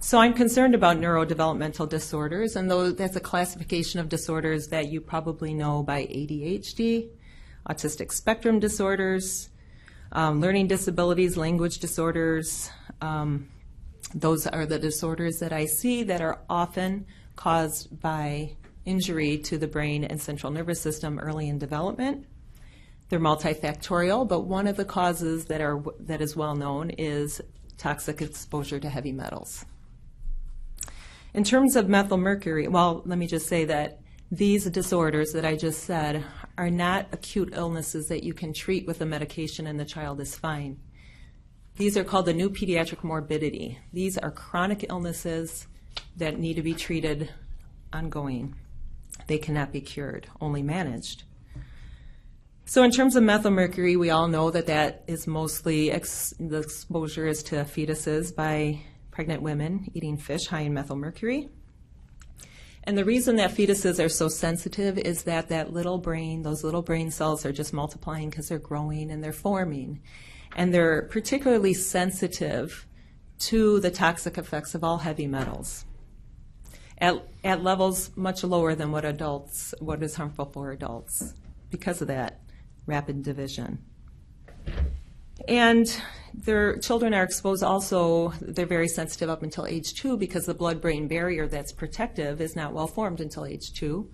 So I'm concerned about neurodevelopmental disorders, and that's a classification of disorders that you probably know by ADHD, autistic spectrum disorders, learning disabilities, language disorders. Those are the disorders that I see that are often caused by injury to the brain and central nervous system early in development. They're multifactorial, but one of the causes that is well known is toxic exposure to heavy metals. In terms of methylmercury, well, let me just say that these disorders that I just said are not acute illnesses that you can treat with a medication and the child is fine. These are called the new pediatric morbidity. These are chronic illnesses that need to be treated ongoing. They cannot be cured, only managed. So in terms of methylmercury, we all know that is mostly the exposure is to fetuses by pregnant women eating fish high in methylmercury. And the reason that fetuses are so sensitive is that those little brain cells are just multiplying because they're growing and they're forming. And they're particularly sensitive to the toxic effects of all heavy metals at levels much lower than what is harmful for adults because of that rapid division. And their children are exposed also, they're very sensitive up until age 2 because the blood-brain barrier that's protective is not well formed until age 2.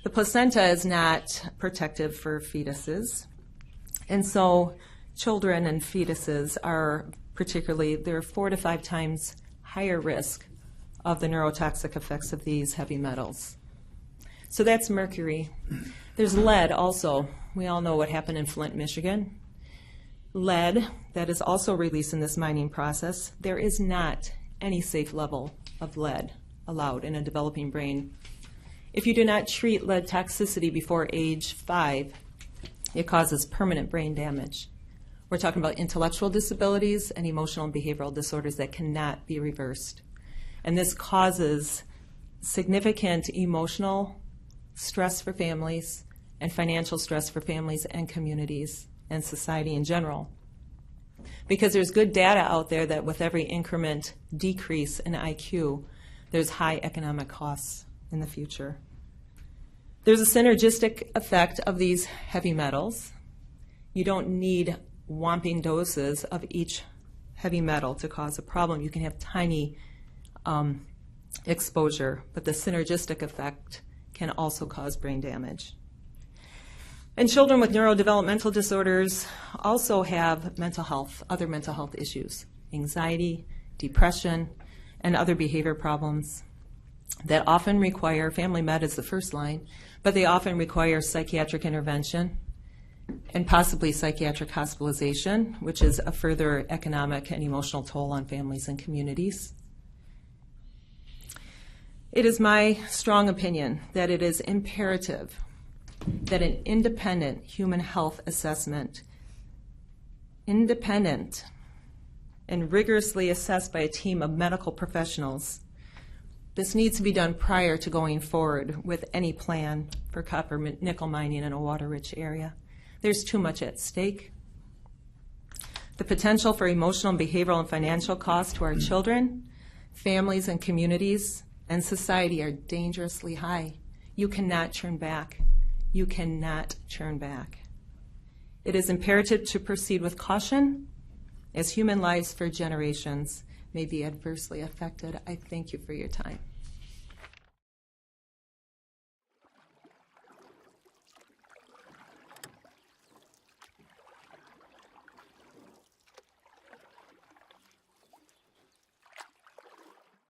The placenta is not protective for fetuses. And so children and fetuses are they're 4 to 5 times higher risk of the neurotoxic effects of these heavy metals. So that's mercury. There's lead also. We all know what happened in Flint, Michigan. Lead that is also released in this mining process. There is not any safe level of lead allowed in a developing brain. If you do not treat lead toxicity before age 5, it causes permanent brain damage. We're talking about intellectual disabilities and emotional and behavioral disorders that cannot be reversed. And this causes significant emotional stress for families and financial stress for families and communities and society in general. Because there's good data out there that with every increment decrease in IQ, there's high economic costs in the future. There's a synergistic effect of these heavy metals. You don't need whopping doses of each heavy metal to cause a problem. You can have tiny exposure, but the synergistic effect can also cause brain damage. And children with neurodevelopmental disorders also have other mental health issues, anxiety, depression, and other behavior problems that often require, family med is the first line, but they often require psychiatric intervention and possibly psychiatric hospitalization, which is a further economic and emotional toll on families and communities. It is my strong opinion that it is imperative that an independent human health assessment, independent and rigorously assessed by a team of medical professionals, this needs to be done prior to going forward with any plan for copper nickel mining in a water-rich area. There's too much at stake. The potential for emotional, behavioral, and financial costs to our children, families, and communities, and society are dangerously high. You cannot turn back. You cannot turn back. It is imperative to proceed with caution as human lives for generations may be adversely affected. I thank you for your time.